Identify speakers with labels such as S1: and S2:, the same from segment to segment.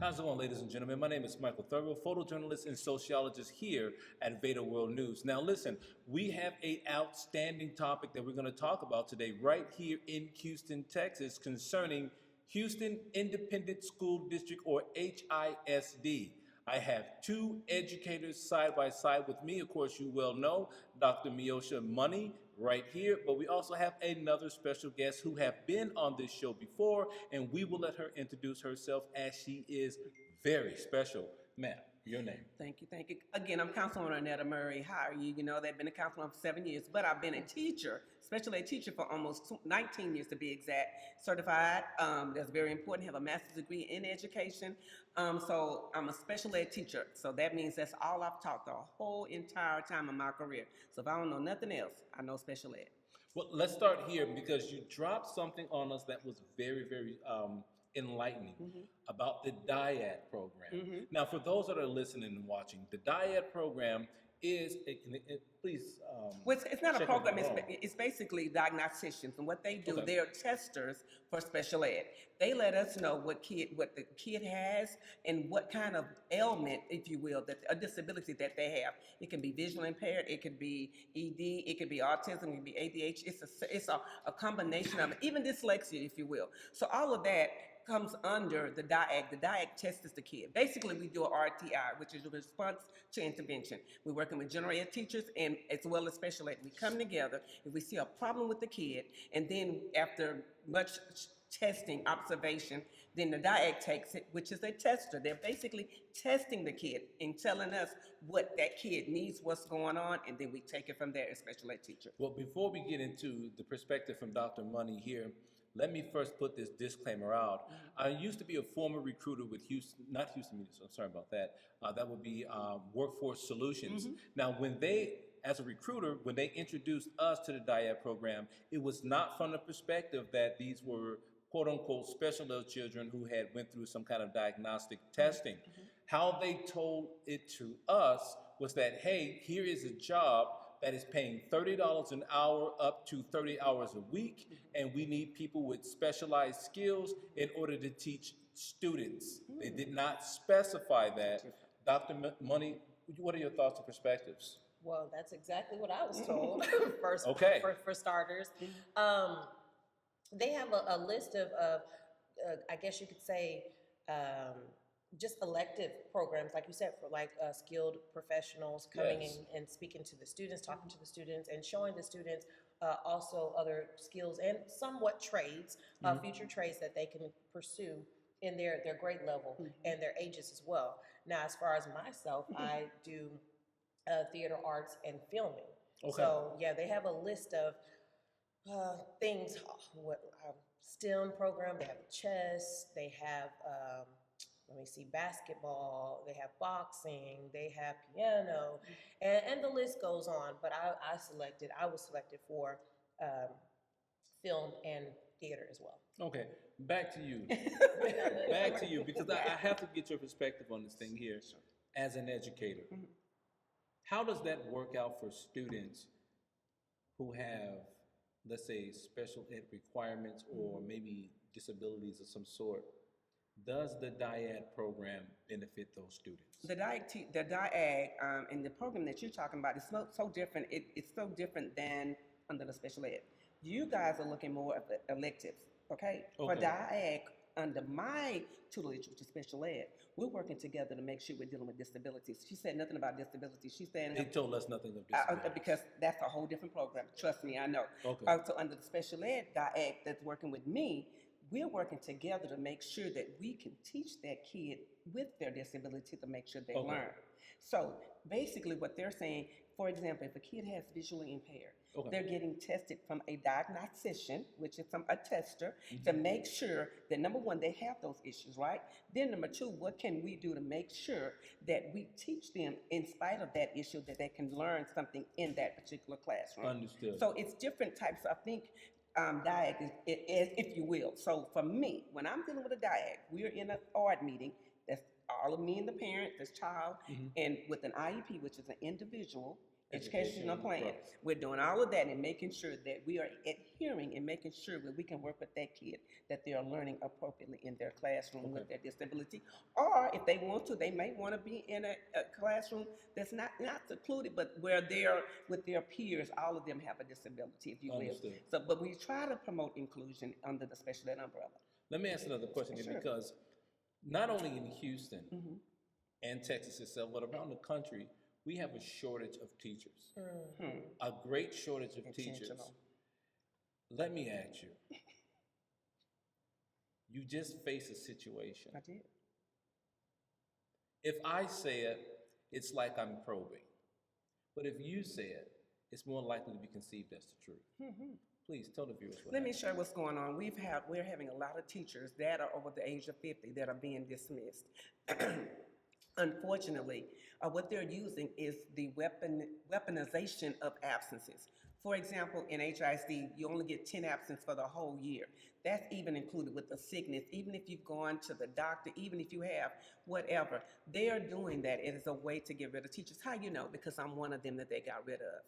S1: How's it going, ladies and gentlemen? My name is Michael Thurgood, photojournalist and sociologist here at VEDA World News. Now listen, we have an outstanding topic that we're going to talk about today right here in Houston, Texas, concerning Houston Independent School District, or HISD. I have two educators side by side with me. Of course, you well know Dr. Meochea Moeny right here, but we also have another special guest who have been on this show before, and we will let her introduce herself as she is very special. Ma'am, your name.
S2: Thank you, thank you. Again, I'm Councilwoman Arnetta. How are you? You know, they've been a councilwoman for 7 years, but I've been a teacher, special ed teacher for almost 19 years to be exact, certified. That's very important, have a master's degree in education. So I'm a special ed teacher. So that means that's all I've taught the whole entire time of my career. So if I don't know nothing else, I know special ed.
S1: Well, let's start here because you dropped something on us that was very, very enlightening about the DIAD program. Now, for those that are listening and watching, the DIAD program is, please.
S2: Well, it's not a program, it's basically diagnosticians, and what they do, they're testers for special ed. They let us know what the kid has and what kind of ailment, if you will, a disability that they have. It can be visually impaired, it could be ED, it could be autism, it could be ADHD. It's a combination of it, even dyslexia, if you will. So all of that comes under the DIAG. The DIAG tests the kid. Basically, we do a RTI, which is a response to intervention. We're working with general ed teachers and as well as special ed. We come together if we see a problem with the kid, and then after much testing, observation, then the DIAG takes it, which is a tester. They're basically testing the kid and telling us what that kid needs, what's going on, and then we take it from there as special ed teacher.
S1: Well, before we get into the perspective from Dr. Moeny here, let me first put this disclaimer out. I used to be a former recruiter with Houston, not Houston Media, so sorry about that. That would be Workforce Solutions. Now, as a recruiter, when they introduced us to the DIAD program, it was not from the perspective that these were quote unquote special ed children who had went through some kind of diagnostic testing. How they told it to us was that, hey, here is a job that is paying $30 an hour up to 30 hours a week, and we need people with specialized skills in order to teach students. They did not specify that. Dr. Moeny, what are your thoughts and perspectives?
S3: Well, that's exactly what I was told. For starters, they have a list of I guess you could say, just elective programs, like you said, for like skilled professionals coming in and speaking to the students, talking to the students, and showing the students also other skills and somewhat trades, future trades that they can pursue in their grade level and their ages as well. Now, as far as myself, I do theater arts and filming. So yeah, they have a list of things. STEM program. They have chess. They have basketball, they have boxing, they have piano, and the list goes on. But I was selected for film and theater as well.
S1: Okay, back to you. Back to you, because I have to get your perspective on this thing here. As an educator, how does that work out for students who have, let's say, special ed requirements or maybe disabilities of some sort? Does the DIAD program benefit those students?
S2: The DIAG and the program that you're talking about is so different. It's so different than under the special ed. You guys are looking more at the electives, okay? For DIAG, under my tutelage, which is special ed, we're working together to make sure we're dealing with disabilities. She said nothing about disabilities. She's saying
S1: they told us nothing of disabilities.
S2: Because that's a whole different program. Trust me, I know. So under the special ed DIAG that's working with me, we're working together to make sure that we can teach that kid with their disability to make sure they learn. So basically what they're saying, for example, if a kid has visually impaired, they're getting tested from a diagnostician, which is a tester, to make sure that number one, they have those issues, right? Then number two, what can we do to make sure that we teach them in spite of that issue that they can learn something in that particular classroom?
S1: Understood.
S2: So it's different types, I think, DIAG, if you will. So for me, when I'm dealing with a DIAG, we're in an ARD meeting. That's all of me and the parent, this child, and with an IEP, which is an individual, educational plan.
S1: Right.
S2: We're doing all of that and making sure that we are adhering and making sure that we can work with that kid, that they are learning appropriately in their classroom with their disability. Or if they want to, they may want to be in a classroom that's not secluded, but where they're with their peers. All of them have a disability, if you will.
S1: Understood.
S2: So, but we try to promote inclusion under the special ed umbrella.
S1: Let me ask another question here, because not only in Houston and Texas itself, but around the country, we have a shortage of teachers, a great shortage of teachers. Let me ask you, you just face a situation.
S2: I did.
S1: If I say it, it's like I'm probing. But if you say it, it's more likely to be conceived as the truth. Please tell the viewers what
S2: Let me
S1: happened.
S2: share what's going on. We're having a lot of teachers that are over the age of 50 that are being dismissed. Unfortunately, what they're using is the weaponization of absences. For example, in HIC, you only get 10 absences for the whole year. That's even included with the sickness, even if you've gone to the doctor, even if you have whatever. They are doing that as a way to get rid of teachers. How you know? Because I'm one of them that they got rid of.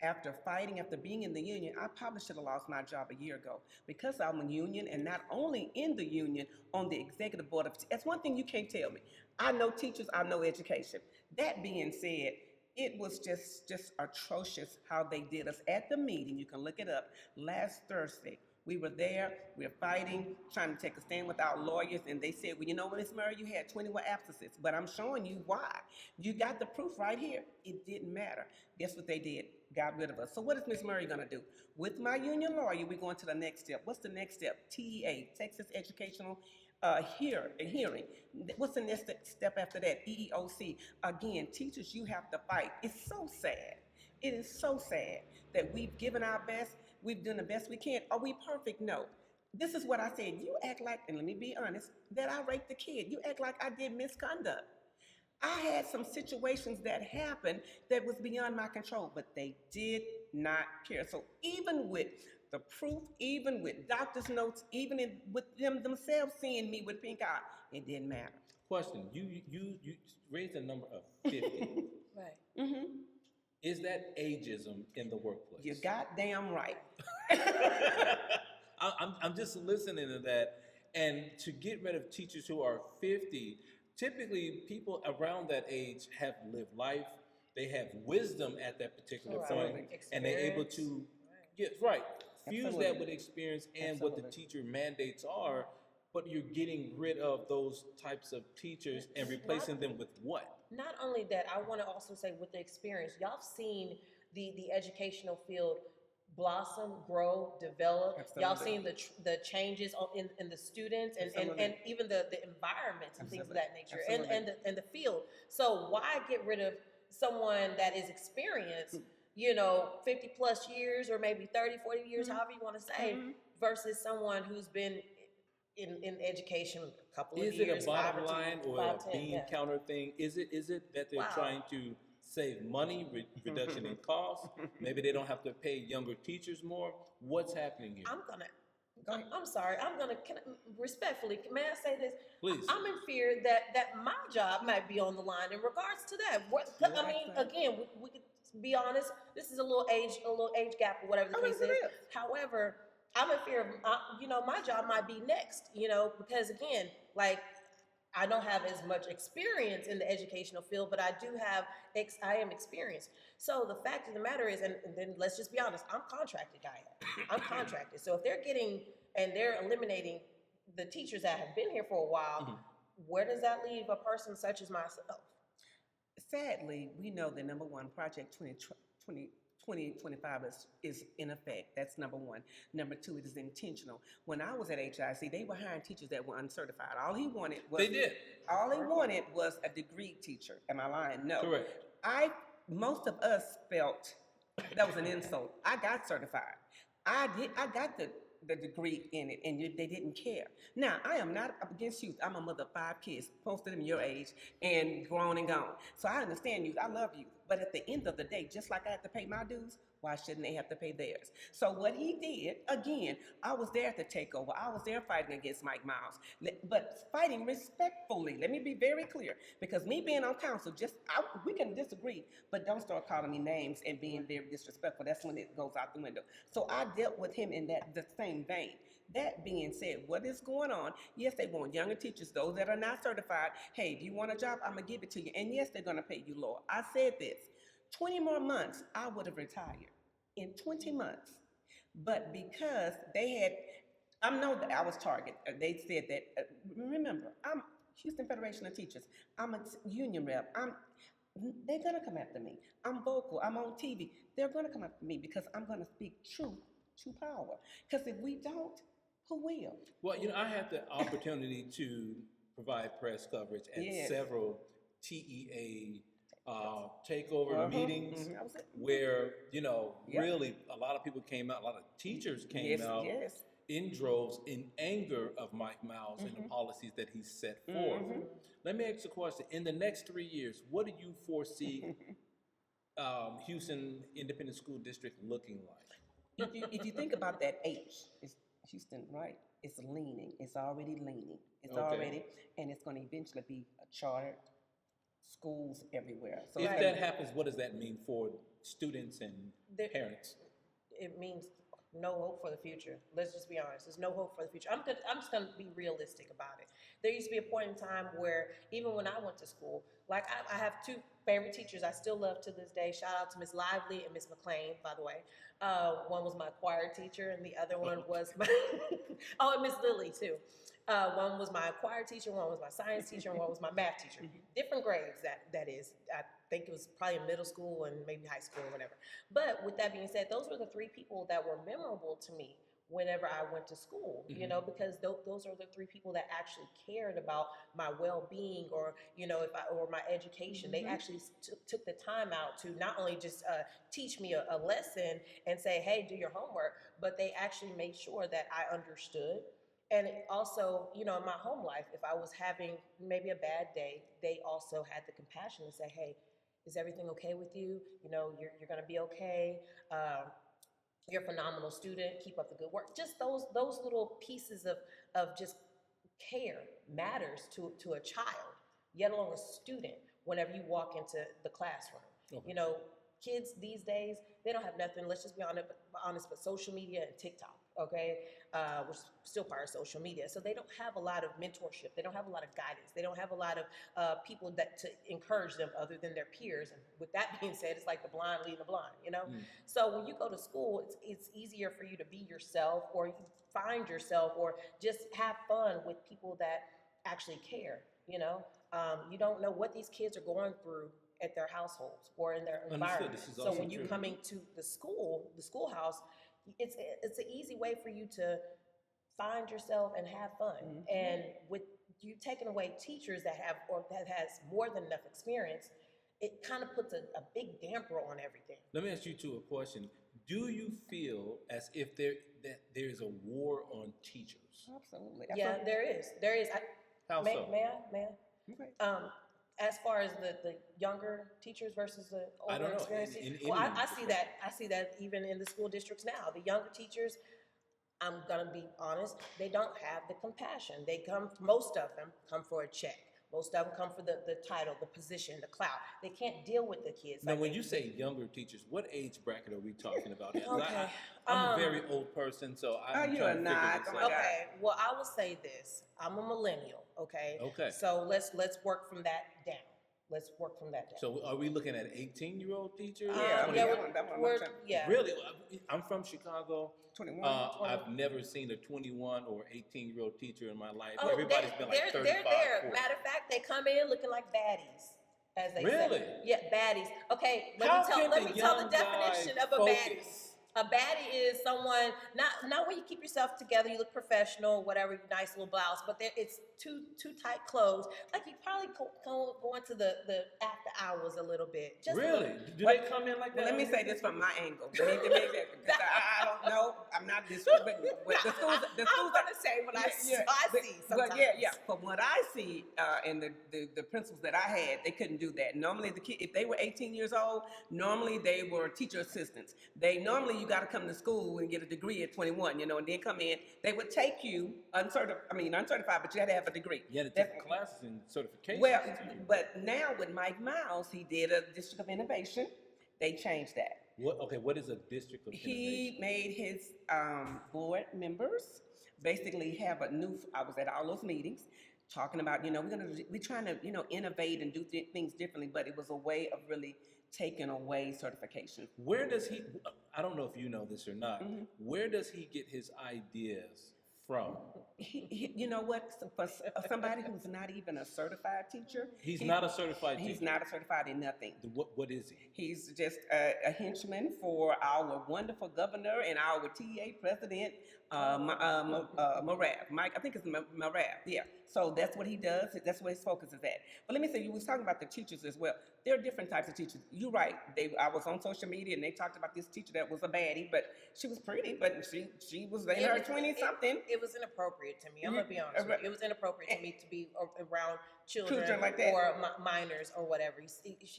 S2: After fighting, after being in the union, I probably should have lost my job a year ago. Because I'm a union, and not only in the union, on the executive board of, that's one thing you can't tell me. I know teachers, I know education. That being said, it was just atrocious how they did us at the meeting. You can look it up. Last Thursday, we were there, we were fighting, trying to take a stand with our lawyers, and they said, well, you know what, Ms. Murray, you had 21 absences, but I'm showing you why. You got the proof right here. It didn't matter. Guess what they did? Got rid of us. So what is Ms. Murray gonna do? With my union lawyer, we're going to the next step. What's the next step? TEA, Texas Educational Hearing. What's the next step after that? EEOC. Again, teachers, you have to fight. It's so sad. It is so sad that we've given our best, we've done the best we can. Are we perfect? No. This is what I said. You act like, and let me be honest, that I raped the kid. You act like I did misconduct. I had some situations that happened that was beyond my control, but they did not care. So even with the proof, even with doctor's notes, even with them themselves seeing me with pink eye, it didn't matter.
S1: Question, you raised the number of 50.
S3: Right.
S1: Is that ageism in the workplace?
S2: You're goddamn right.
S1: I'm just listening to that, and to get rid of teachers who are 50, typically people around that age have lived life, they have wisdom at that particular point, and they're able to fuse that with experience and what the teacher mandates are, but you're getting rid of those types of teachers and replacing them with what?
S3: Not only that, I want to also say with the experience, y'all have seen the educational field blossom, grow, develop. Y'all seen the changes in the students and even the environments and things of that nature and the field. So why get rid of someone that is experienced, 50 plus years or maybe 30, 40 years, however you want to say, versus someone who's been in education a couple of years.
S1: Is it a bottom line or a bean counter thing? Is it that they're trying to save money, reduction in costs? Maybe they don't have to pay younger teachers more. What's happening here?
S3: I'm sorry. Respectfully, may I say this?
S1: Please.
S3: I'm in fear that my job might be on the line in regards to that. I mean, again, we could be honest. This is a little age gap or whatever the case is. However, I'm in fear of, my job might be next, because again, like, I don't have as much experience in the educational field, but I am experienced. So the fact of the matter is, and then let's just be honest, I'm contracted, I'm contracted. So if they're eliminating the teachers that have been here for a while, where does that leave a person such as myself?
S2: Sadly, we know that number one, Project 2025 is in effect. That's number one. Number two, it is intentional. When I was at HIC, they were hiring teachers that were uncertified. All he wanted was a degree teacher. Am I lying? No.
S1: Correct.
S2: Most of us felt that was an insult. I got certified. I got the degree in it, and they didn't care. Now, I am not up against youth. I'm a mother of 5 kids, most of them your age, and grown and gone. So I understand youth. I love youth. But at the end of the day, just like I have to pay my dues, why shouldn't they have to pay theirs? So what he did, again, I was there at the takeover. I was there fighting against Mike Miles, but fighting respectfully. Let me be very clear, because me being on council, we can disagree, but don't start calling me names and being very disrespectful. That's when it goes out the window. So I dealt with him in the same vein. That being said, what is going on? Yes, they want younger teachers, those that are not certified. Hey, if you want a job, I'm going to give it to you. And yes, they're going to pay you lower. I said this. 20 more months, I would have retired. In 20 months. But because they had, I know that I was targeted. They said that, remember, I'm Houston Federation of Teachers. I'm a union rep. They're going to come after me. I'm vocal. I'm on TV. They're going to come after me because I'm going to speak truth to power. Because if we don't, who will?
S1: Well, I had the opportunity to provide press coverage at several TEA takeover meetings where, really a lot of people came out, a lot of teachers came out in droves in anger of Mike Miles and the policies that he set forth. Let me ask you a question. In the next 3 years, what do you foresee Houston Independent School District looking like?
S2: If you think about that H, it's Houston, right? It's leaning. It's already leaning. It's already, and it's going to eventually be a charter schools everywhere. So
S3: Right.
S2: if
S1: If that happens, what does that mean for students and parents?
S3: It means no hope for the future. Let's just be honest. There's no hope for the future. I'm just gonna be realistic about it. There used to be a point in time where even when I went to school, like I have two favorite teachers I still love to this day. Shout out to Miss Lively and Miss McLean, by the way. One was my choir teacher and the other one was my, oh, and Miss Lily too. One was my choir teacher, one was my science teacher, and one was my math teacher. Different grades, that is. I think it was probably in middle school and maybe high school or whatever. But with that being said, those were the three people that were memorable to me whenever I went to school, because those are the three people that actually cared about my well-being or, or my education. They actually took the time out to not only just teach me a lesson and say, hey, do your homework, but they actually made sure that I understood. And also, in my home life, if I was having maybe a bad day, they also had the compassion to say, hey, is everything okay with you? You're going to be okay. You're a phenomenal student. Keep up the good work. Just those little pieces of just care matters to a child, yet alone a student, whenever you walk into the classroom.
S1: Okay.
S3: Kids these days, they don't have nothing, let's just be honest, but social media and TikTok, okay? Which is still part of social media. So they don't have a lot of mentorship. They don't have a lot of guidance. They don't have a lot of people to encourage them other than their peers. And with that being said, it's like the blind leading the blind, So when you go to school, it's easier for you to be yourself or you find yourself or just have fun with people that actually care, You don't know what these kids are going through at their households or in their environment. So when you're coming to the schoolhouse, it's an easy way for you to find yourself and have fun. And with you taking away teachers that has more than enough experience, it kind of puts a big damper on everything.
S1: Let me ask you two a question. Do you feel as if there's a war on teachers?
S2: Absolutely.
S3: Yeah, there is.
S1: How so?
S3: May I?
S2: Okay.
S3: As far as the younger teachers versus the older
S1: I don't know.
S3: experienced, I see that even in the school districts now. The younger teachers, I'm gonna be honest, they don't have the compassion. Most of them come for a check. Most of them come for the title, the position, the clout. They can't deal with the kids.
S1: Now, when you say younger teachers, what age bracket are we talking about here?
S3: Okay.
S1: I'm a very old person, so I'm
S2: you
S1: trying
S2: are
S1: to
S2: not.
S1: figure this
S2: Oh
S1: out.
S2: my God.
S3: Okay, well, I will say this. I'm a millennial, okay?
S1: Okay.
S3: So let's work from that down. Let's work from that down.
S1: So are we looking at 18-year-old teachers?
S2: Yeah,
S1: 20
S2: yeah,
S3: we're- yeah.
S1: Really? I'm from Chicago.
S2: 21.
S1: I've never seen a 21 or 18-year-old teacher in my life.
S3: Oh,
S1: Everybody's been like 35,
S3: they're there.
S1: 40.
S3: Matter of fact, they come in looking like baddies, as they
S1: Really?
S3: say. Yeah, baddies. Okay,
S1: How
S3: let
S1: can
S3: me
S1: the
S3: tell the
S1: young
S3: definition
S1: guy
S3: of a baddie.
S1: focus?
S3: A baddie is someone, not when you keep yourself together, you look professional, whatever, nice little blouse, but it's too tight clothes. Like you probably go into the after hours a little bit. Just
S1: Really? Do they come in like that?
S2: Well, let me say this from my angle. Because I don't know. I'm not disrespecting. But the schools
S3: I'm gonna say what I see
S2: Well,
S3: sometimes.
S2: From what I see, and the principals that I had, they couldn't do that. Normally, the kid, if they were 18 years old, normally they were teacher assistants. You got to come to school and get a degree at 21, and then come in. They would take you uncertified, but you had to have a degree.
S1: You had to take classes and certifications.
S2: Well, but now with Mike Miles, he did a district of innovation. They changed that.
S1: What is a district of innovation?
S2: He made his board members basically have a new. I was at all those meetings talking about, we're trying to, innovate and do things differently, but it was a way of really taking away certification.
S1: Where does he? I don't know if you know this or not.
S2: Mm-hmm.
S1: Where does he get his ideas from?
S2: You know what? For somebody who's not even a certified teacher,
S1: He's not a certified teacher.
S2: He's not a certified in nothing.
S1: What is he?
S2: He's just a henchman for our wonderful governor and our TA president, Marav. Mike, I think it's Marav. Yeah. So that's what he does. That's where his focus is at. But let me say, you was talking about the teachers as well. There are different types of teachers. You're right. I was on social media and they talked about this teacher that was a baddie, but she was pretty, but she was in her 20-something.
S3: It was inappropriate to me. I'm gonna be honest with you. It was inappropriate to me to be around children
S2: like that.
S3: or minors or whatever.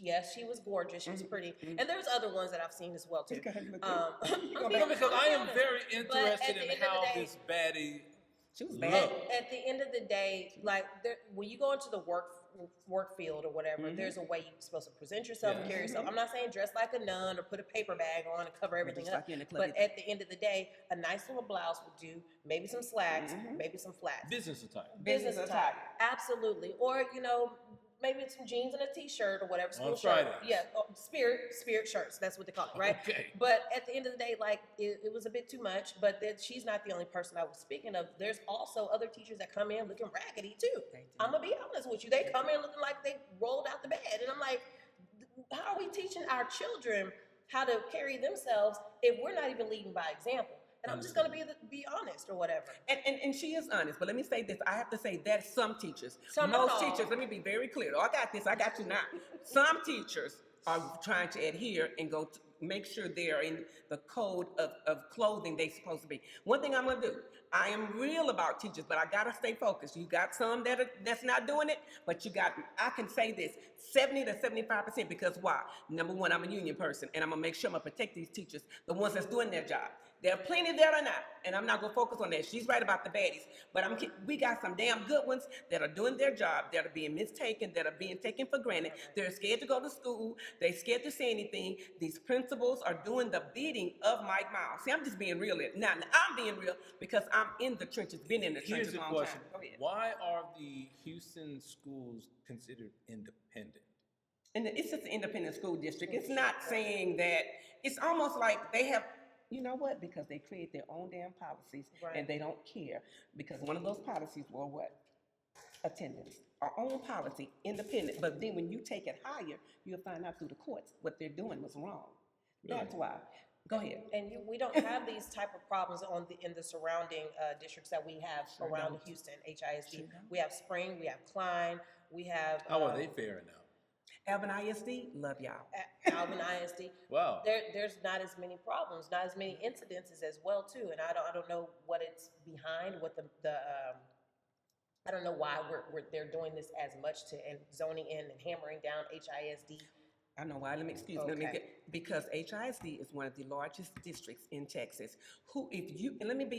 S3: Yes, she was gorgeous. She was pretty, and there's other ones that I've seen as well too.
S1: Because I am very interested in how this baddie.
S2: She was bad.
S3: At the end of the day, like when you go into the work field or whatever, there's a way you're supposed to present yourself and carry yourself. I'm not saying dress like a nun or put a paper bag on and cover everything up. But at the end of the day, a nice little blouse would do. Maybe some slacks, maybe some flats.
S1: Business attire.
S3: Business attire. Absolutely. Or maybe some jeans and a t-shirt or whatever.
S1: On Friday.
S3: Yeah, spirit shirts. That's what they call it, right?
S1: Okay.
S3: But at the end of the day, like it was a bit too much. But she's not the only person I was speaking of. There's also other teachers that come in looking raggedy too. I'm gonna be honest with you. They come in looking like they rolled out the bed, and I'm like, how are we teaching our children how to carry themselves if we're not even leading by example? And I'm just going to be honest or whatever.
S2: And she is honest. But let me say this. I have to say that some teachers,
S3: Most
S2: teachers, let me be very clear. Oh, I got this. I got you now. Some teachers are trying to adhere and make sure they are in the code of clothing they're supposed to be. One thing I'm going to do, I am real about teachers, but I got to stay focused. You got some that's not doing it, but I can say this, 70 to 75%, because why? Number one, I'm a union person, and I'm going to make sure I'm going to protect these teachers, the ones that's doing their job. There are plenty that are not, and I'm not going to focus on that. She's right about the baddies, but we got some damn good ones that are doing their job, that are being mistaken, that are being taken for granted. They're scared to go to school. They're scared to say anything. These principals are doing the beating of Mike Miles. See, I'm just being real. Now, I'm being real because I'm in the trenches, been in the trenches a long time.
S1: Why are the Houston schools considered independent?
S2: And it's just an independent school district. It's not saying that. It's almost like they have. You know what? Because they create their own damn policies, and they don't care. Because one of those policies were what? Attendance. Our own policy, independent. But then when you take it higher, you'll find out through the courts what they're doing was wrong. Really? That's why. Go ahead.
S3: And we don't have these type of problems in the surrounding districts that we have around Houston, HISD. We have Spring, we have Klein, we have...
S1: How are they faring now?
S2: Alvin ISD, love y'all.
S3: Alvin ISD.
S1: Wow.
S3: There's not as many problems, not as many incidences as well too, and I don't know what it's behind, what I don't know why they're doing this as much and zoning in and hammering down HISD.
S2: I know why. Because HISD is one of the largest districts in Texas.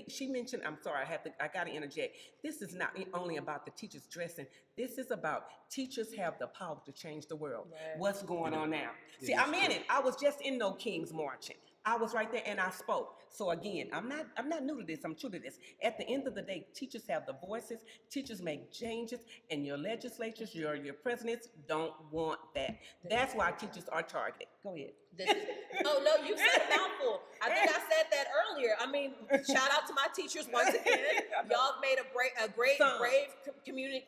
S2: She mentioned, I'm sorry, I got to interject. This is not only about the teachers dressing. This is about teachers have the power to change the world. Right. What's going on now? See, I'm in it. I was just in No Kings marching. I was right there and I spoke. So again, I'm not new to this, I'm true to this. At the end of the day, teachers have the voices, teachers make changes, and your legislatures, your presidents don't want that. That's why teachers are targeted. Go ahead.
S3: Oh no, you said a mouthful. I think I said that earlier. I mean, shout out to my teachers once again. Y'all made a great, brave community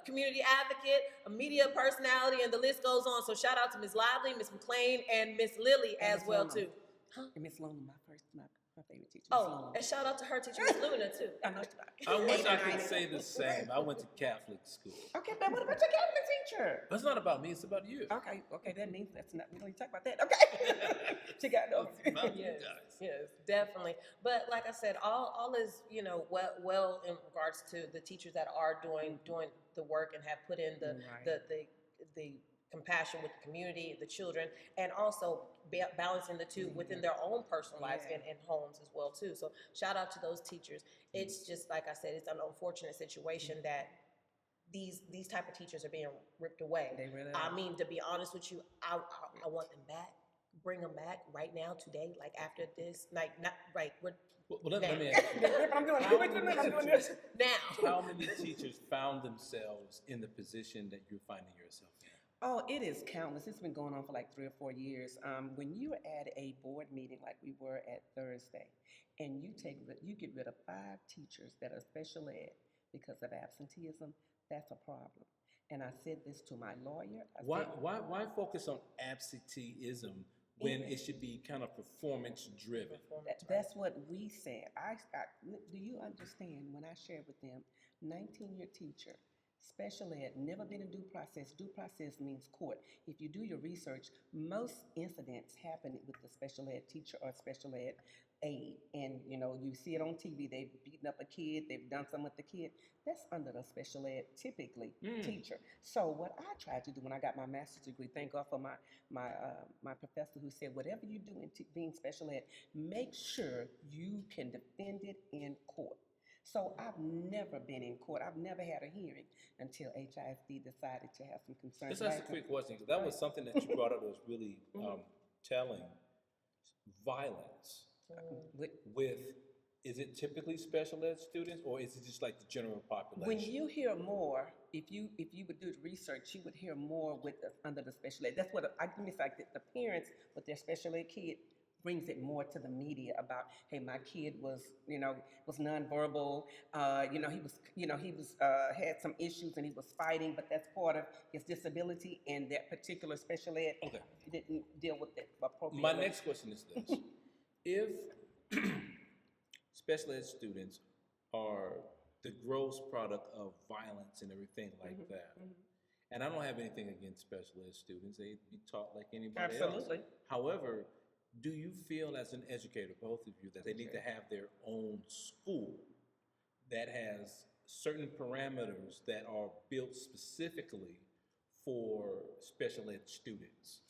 S3: community advocate, a media personality, and the list goes on. So shout out to Ms. Lively, Ms. McLean, and Ms. Lily as well too.
S2: And Ms. Lona, my favorite teacher.
S3: Oh, and shout out to her teacher, Ms. Luna too.
S2: I know.
S1: I wish I could say the same. I went to Catholic school.
S2: Okay, but what about your Catholic teacher? teacher.
S1: It's not about me, it's about you.
S2: Okay, that means that's not, we don't need to talk about that, okay? She got those.
S1: It's about you
S3: Yes,
S1: guys.
S3: yes, definitely. But like I said, all is, you know, well in regards to the teachers that are doing the work and have put in
S2: Right.
S3: the compassion with the community, the children, and also balancing the two within their own personal lives
S2: Yeah.
S3: and homes as well too. So shout out to those teachers. It's just like I said, it's an unfortunate situation that these type of teachers are being ripped away.
S2: They really
S3: I
S2: are.
S3: mean, to be honest with you, I want them back. Bring them back right now, today, like after this, like not right. We're
S1: Well, let me ask you.
S2: I'm doing this.
S3: now.
S1: How many teachers found themselves in the position that you're finding yourself in?
S2: Oh, it is countless. It's been going on for like 3 or 4 years. When you're at a board meeting like we were at Thursday, and you get rid of 5 teachers that are special ed because of absenteeism, that's a problem. And I said this to my lawyer.
S1: Why focus on absenteeism when it should be kind of performance driven?
S2: That's what we said. Do you understand when I shared with them, 19-year teacher, special ed, never been in due process. Due process means court. If you do your research, most incidents happen with the special ed teacher or special ed aide. And, you know, you see it on TV. They've beaten up a kid. They've done something with the kid. That's under the special ed, typically, teacher. So what I tried to do when I got my master's degree, thank God for my professor who said, whatever you do in being special ed, make sure you can defend it in court. So I've never been in court. I've never had a hearing until HISD decided to have some concerns.
S1: Just ask a quick question, because that was something that you brought up that was really telling. Violence with, is it typically special ed students, or is it just like the general population?
S2: When you hear more, if you would do the research, you would hear more with under the special ed. That's what I mean. It's like the parents with their special ed kid brings it more to the media about, hey, my kid was nonverbal, he was had some issues and he was fighting, but that's part of his disability, and that particular special ed didn't deal with it appropriately.
S1: My next question is this. If special ed students are the gross product of violence and everything like that, and I don't have anything against special ed students, they be taught like anybody
S2: Absolutely.
S1: else. However, do you feel as an educator, both of you, that they need to have their own school that has certain parameters that are built specifically for special ed students?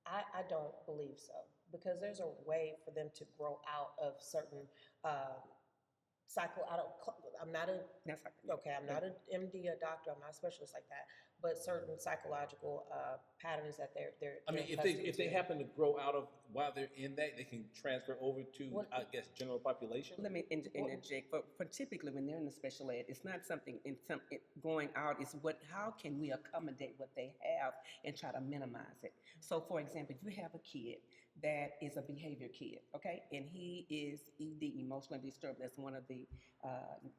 S3: I don't believe so, because there's a way for them to grow out of certain I'm not an MD, a doctor, I'm not a specialist like that, but certain psychological patterns that they're
S1: I mean, if they happen to grow out of, while they're in that, they can transfer over to, I guess, general population?
S2: Let me interject. For typically, when they're in the special ed, it's not something growing out. It's how can we accommodate what they have and try to minimize it. So, for example, if you have a kid that is a behavior kid, okay, and he is ED, emotionally disturbed. That's one of the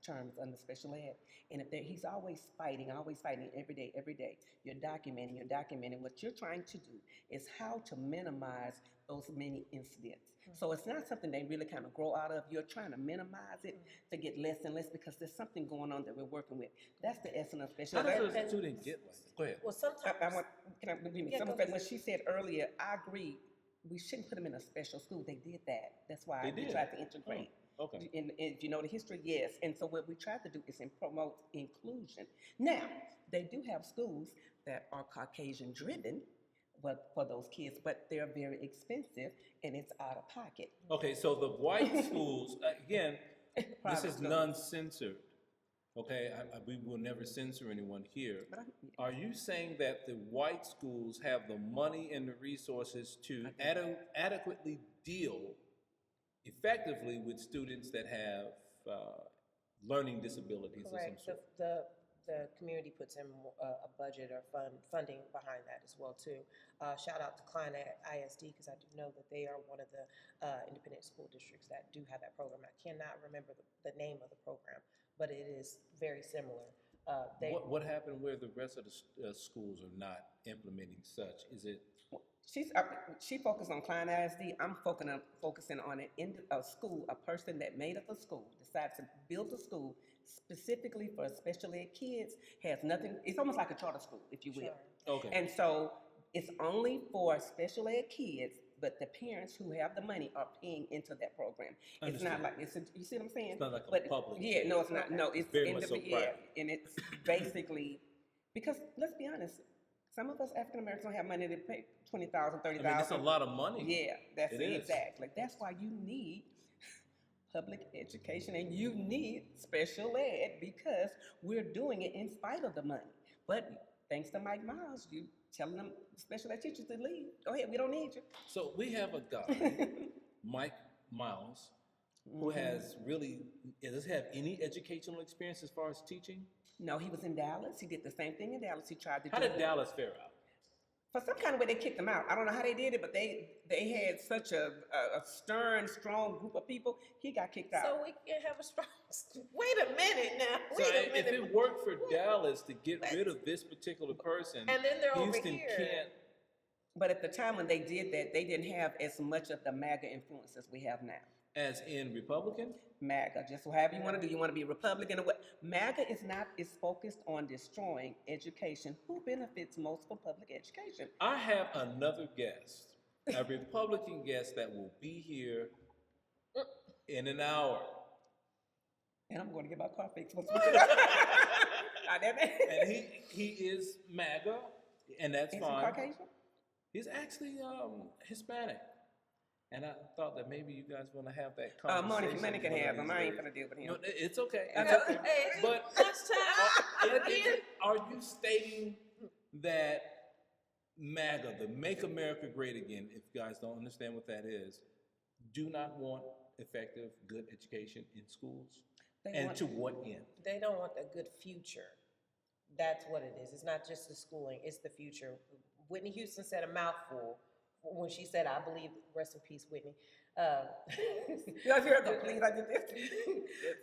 S2: terms under special ed. And if he's always fighting every day. You're documenting. What you're trying to do is how to minimize those many incidents. So it's not something they really kind of grow out of. You're trying to minimize it to get less and less, because there's something going on that we're working with. That's the essence of special ed.
S1: How does a student get like that? Go ahead.
S3: Well, sometimes
S2: What she said earlier, I agree. We shouldn't put them in a special school. They did that. That's why we tried to integrate.
S1: Okay.
S2: And if you know the history, yes. And so what we tried to do is promote inclusion. Now, they do have schools that are Caucasian driven for those kids, but they're very expensive and it's out of pocket.
S1: Okay, so the white schools, again, this is non-censored. Okay, we will never censor anyone here. Are you saying that the white schools have the money and the resources to adequately deal effectively with students that have learning disabilities of some
S3: correct.
S1: sort?
S3: The community puts in a budget or funding behind that as well too. Shout out to Klein at ISD, because I do know that they are one of the independent school districts that do have that program. I cannot remember the name of the program, but it is very similar.
S1: What happened where the rest of the schools are not implementing such? Is it?
S2: She focused on Klein ISD. I'm focusing on a school, a person that made up a school, decided to build a school, specifically for special ed kids has nothing, it's almost like a charter school, if you will.
S3: Sure.
S1: Okay.
S2: And so it's only for special ed kids, but the parents who have the money are paying into that program. It's not
S1: Understood.
S2: like, you see what I'm saying?
S1: It's not like a
S2: But
S1: public.
S2: Yeah, no, it's not, no, it's
S1: very much so private.
S2: and it's basically, because let's be honest, some of us African Americans don't have money to pay $20,000, $30,000.
S1: I mean, that's a lot of money.
S2: Yeah, that's
S1: It
S2: it,
S1: is.
S2: exactly. That's why you need public education and you need special ed, because we're doing it in spite of the money. But thanks to Mike Miles, you telling them special ed teachers to leave. Go ahead, we don't need you.
S1: So we have a guy, Mike Miles, who has really, does he have any educational experience as far as teaching?
S2: No, he was in Dallas. He did the same thing in Dallas. He tried to
S1: How
S2: do
S1: did
S2: it.
S1: Dallas fare out?
S2: For some kind of way, they kicked him out. I don't know how they did it, but they had such a stern, strong group of people. He got kicked out.
S3: So we can have a strong. Wait a minute now.
S1: So
S3: Wait a
S1: if
S3: minute.
S1: it worked for Dallas to get rid of this particular person,
S3: And then they're over
S1: Houston
S3: here.
S1: can't.
S2: But at the time when they did that, they didn't have as much of the MAGA influence as we have now.
S1: As in Republican?
S2: MAGA, just however you want to do. You want to be Republican or what? MAGA is focused on destroying education. Who benefits most from public education?
S1: I have another guest, a Republican guest that will be here in an hour.
S2: And I'm going to get my car fixed. And
S1: And he is MAGA, and that's
S2: Is he
S1: fine.
S2: Caucasian?
S1: He's actually Hispanic. And I thought that maybe you guys want to have that
S2: Money
S1: conversation.
S2: can
S1: one of
S2: have him.
S1: these
S2: I ain't
S1: days.
S2: gonna deal with him.
S1: No, it's okay.
S2: I
S1: It's
S2: know.
S1: okay.
S3: Hey,
S1: But
S3: lunchtime.
S1: are you stating that MAGA, the Make America Great Again, if you guys don't understand what that is, do not want effective, good education in schools? And to what end?
S3: They don't want a good future. That's what it is. It's not just the schooling, it's the future. Whitney Houston said a mouthful when she said, I believe, rest in peace, Whitney.
S2: You guys hear that, please? I did this.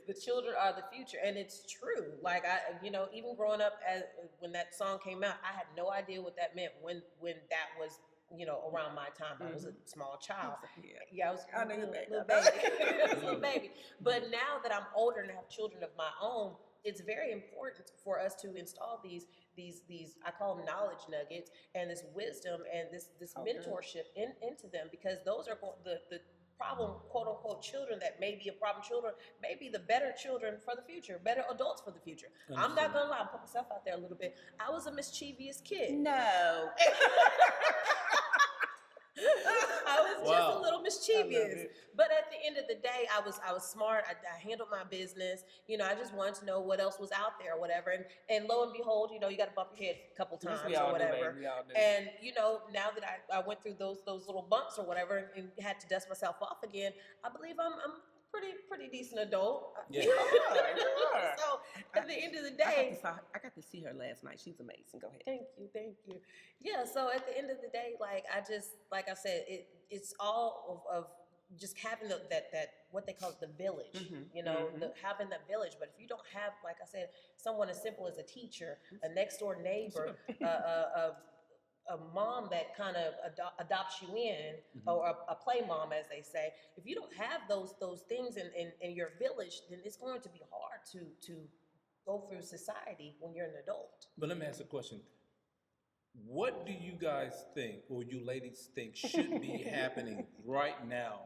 S3: The children are the future, and it's true. Like even growing up, when that song came out, I had no idea what that meant when that was, around my time. I was a small child. Yeah, I was
S2: I know
S3: a
S2: you're
S3: little
S2: back.
S3: baby. I was a little baby. But now that I'm older and have children of my own, it's very important for us to install these I call them knowledge nuggets, and this wisdom and this mentorship into them, because those are the problem, quote unquote, children that may be a problem children, may be the better children for the future, better adults for the future. I'm not gonna lie, I'm putting myself out there a little bit. I was a mischievous kid.
S2: No.
S3: I was just a little mischievous, but at the end of the day, I was smart. I handled my business. I just wanted to know what else was out there or whatever. And lo and behold, you got to bump your head a couple times or whatever. And now that I went through those little bumps or whatever and had to dust myself off again, I believe I'm pretty decent adult.
S1: Yeah.
S2: You are.
S3: So at the end of the day,
S2: I got to see her last night. She's amazing. Go ahead.
S3: Thank you. Yeah, so at the end of the day, like I said, it's all of just having that what they call the village, having that village. But if you don't have, like I said, someone as simple as a teacher, a next door neighbor, a mom that kind of adopts you in, or a play mom, as they say. If you don't have those things in your village, then it's going to be hard to go through society when you're an adult.
S1: But let me ask a question. What do you guys think, or you ladies think, should be happening right now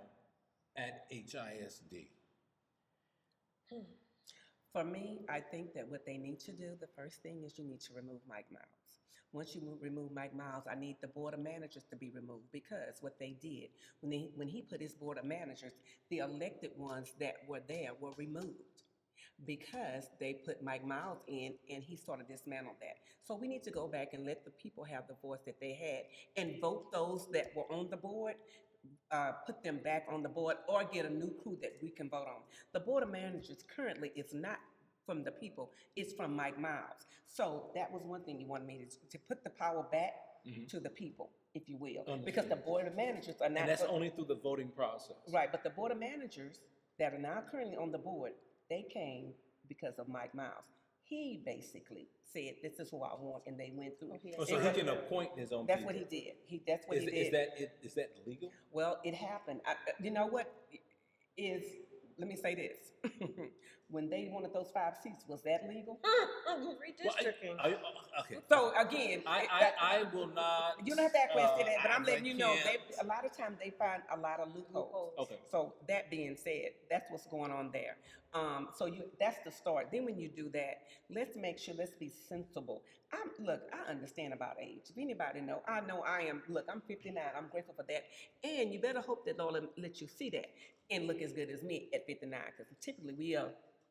S1: at HISD?
S2: For me, I think that what they need to do, the first thing is you need to remove Mike Miles. Once you remove Mike Miles, I need the board of managers to be removed, because what they did, when he put his board of managers, the elected ones that were there were removed because they put Mike Miles in and he sort of dismantled that. So we need to go back and let the people have the voice that they had and vote those that were on the board, put them back on the board, or get a new crew that we can vote on. The board of managers currently is not from the people, it's from Mike Miles. So that was one thing you wanted me to put the power back to the people, if you will.
S1: Understood.
S2: Because the board of managers are not.
S1: And that's only through the voting process.
S2: Right, but the board of managers that are now currently on the board, they came because of Mike Miles. He basically said, this is who I want, and they went through.
S1: Oh, so he can appoint his own
S2: That's
S1: people.
S2: what he did. That's what he did.
S1: Is that legal?
S2: Well, it happened. You know what is, let me say this. when they wanted those 5 seats, was that legal?
S3: Redistricting.
S1: Okay.
S2: So again,
S1: I will not.
S2: you don't have to question that, but I'm letting you know
S1: can't.
S2: a lot of times they find a lot of loopholes.
S1: Okay.
S2: So that being said, that's what's going on there. So that's the start. Then when you do that, let's make sure, let's be sensible. Look, I understand about age. If anybody know I am. Look, I'm 59. I'm grateful for that. And you better hope that Lord let you see that and look as good as me at 59, because typically we are.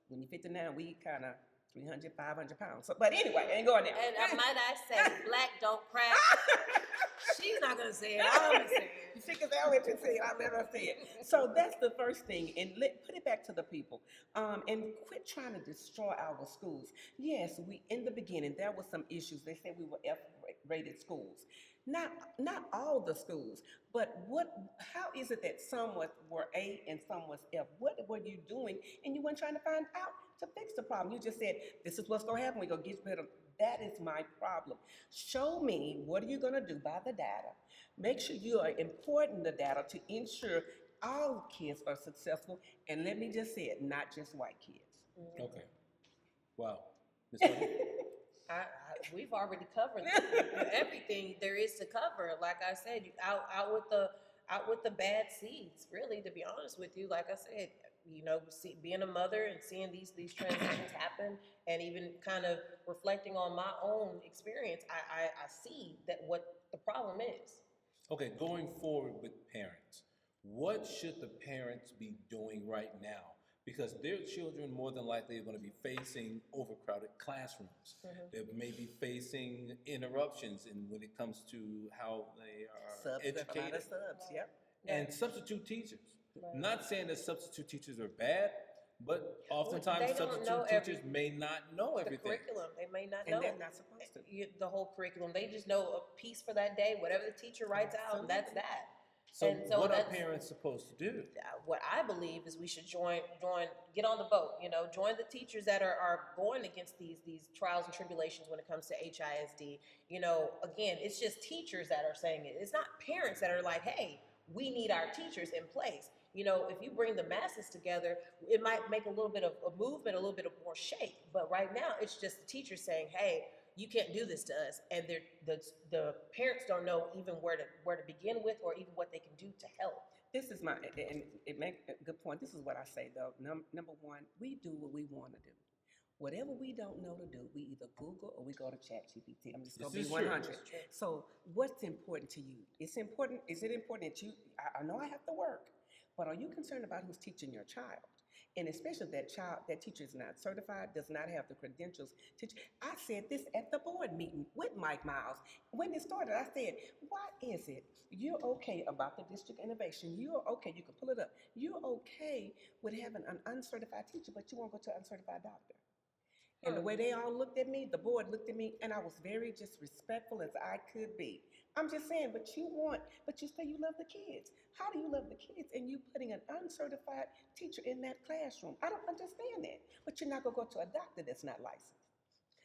S2: When you're 59, we kind of 300, 500 pounds. So, but anyway, I ain't going there.
S3: And might I say, black don't crack. She's not gonna say it. I'm gonna say it.
S2: She can say, I'll let you say it. I'll let her say it. So that's the first thing, and put it back to the people, and quit trying to destroy our schools. Yes, in the beginning there were some issues. They said we were F-rated schools. Not all the schools, but how is it that some were A and some was F? What were you doing? And you weren't trying to find out to fix the problem. You just said, this is what's going to happen. We're going to get rid of. That is my problem. Show me what are you going to do by the data. Make sure you are importing the data to ensure all kids are successful. And let me just say it, not just white kids.
S1: Okay. Wow. Ms. Moeny?
S3: We've already covered everything there is to cover. Like I said, out with the bad seeds. Really, to be honest with you, like I said, being a mother and seeing these transitions happen, and even kind of reflecting on my own experience, I see that what the problem is.
S1: Okay, going forward with parents, what should the parents be doing right now? Because their children more than likely are going to be facing overcrowded classrooms. They may be facing interruptions when it comes to how they are educated.
S2: Subs, yep.
S1: And substitute teachers.
S3: Right.
S1: Not saying that substitute teachers are bad, but oftentimes
S3: They don't know
S1: substitute teachers may not know everything.
S3: The curriculum, they may not know.
S2: And they're not supposed to.
S3: The whole curriculum. They just know a piece for that day, whatever the teacher writes out, and that's that.
S1: So,
S3: And so
S1: what are
S3: that's-
S1: parents supposed to do?
S3: What I believe is we should get on the boat, join the teachers that are going against these trials and tribulations when it comes to HISD. Again, it's just teachers that are saying it. It's not parents that are like, hey, we need our teachers in place. If you bring the masses together, it might make a little bit of a movement, a little bit of more shape. But right now, it's just the teachers saying, hey, you can't do this to us. And the parents don't know even where to begin with, or even what they can do to help.
S2: This is and it makes a good point. This is what I say though. Number one, we do what we want to do. Whatever we don't know to do, we either Google or we go to ChatGPT. I'm just going to be 100. So what's important to you? It's important. Is it important that I know I have to work, but are you concerned about who's teaching your child? And especially if that teacher is not certified, does not have the credentials. I said this at the board meeting with Mike Miles. When it started, I said, why is it you're okay about the district innovation? You're okay, you can pull it up. You're okay with having an uncertified teacher, but you won't go to an uncertified doctor. And the way they all looked at me, the board looked at me, and I was very just respectful as I could be. I'm just saying, but you say you love the kids. How do you love the kids and you putting an uncertified teacher in that classroom? I don't understand that. But you're not going to go to a doctor that's not licensed.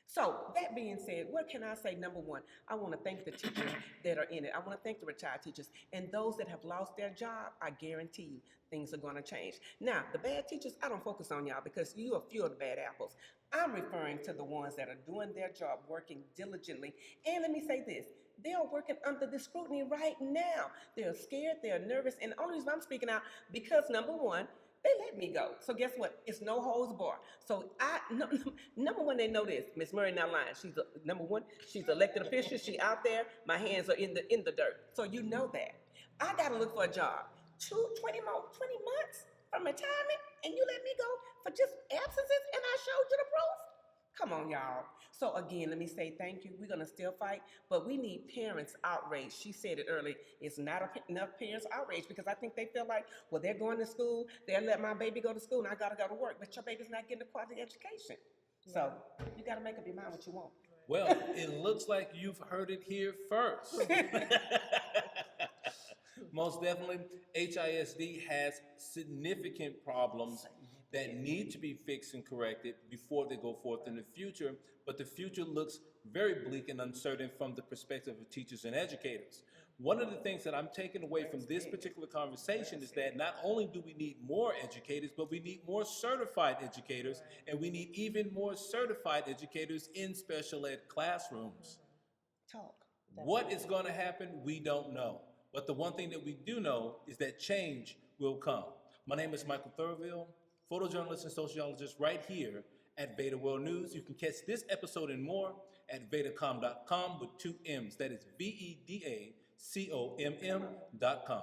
S2: So that being said, what can I say? Number one, I want to thank the teachers that are in it. I want to thank the retired teachers. And those that have lost their job, I guarantee you things are going to change. Now, the bad teachers, I don't focus on y'all because you are few of the bad apples. I'm referring to the ones that are doing their job, working diligently. And let me say this. They are working under the scrutiny right now. They're scared, they're nervous, and the only reason I'm speaking out, because number one, they let me go. So guess what? It's no holds bar. So number one, they know this. Miss Murray not lying. Number one, she's elected official. She out there. My hands are in the dirt. So you know that. I got to look for a job. 20 months from retirement, and you let me go for just absences, and I showed you the proof? Come on, y'all. So again, let me say thank you. We're going to still fight, but we need parents outraged. She said it earlier. It's not enough parents outraged because I think they feel like, well, they're going to school. They'll let my baby go to school, and I got to go to work. But your baby's not getting a quality education. So you got to make up your mind what you want.
S1: Well, it looks like you've heard it here first. Most definitely, HISD has significant problems that need to be fixed and corrected before they go forth in the future, but the future looks very bleak and uncertain from the perspective of teachers and educators. One of the things that I'm taking away from this particular conversation is that not only do we need more educators, but we need more certified educators, and we need even more certified educators in special ed classrooms.
S2: Talk.
S1: What is going to happen, we don't know. But the one thing that we do know is that change will come. My name is Michael Thurville, photojournalist and sociologist right here at VEDA World News. You can catch this episode and more at vedacom.com with 2 M's. That is VEDACOMM.com.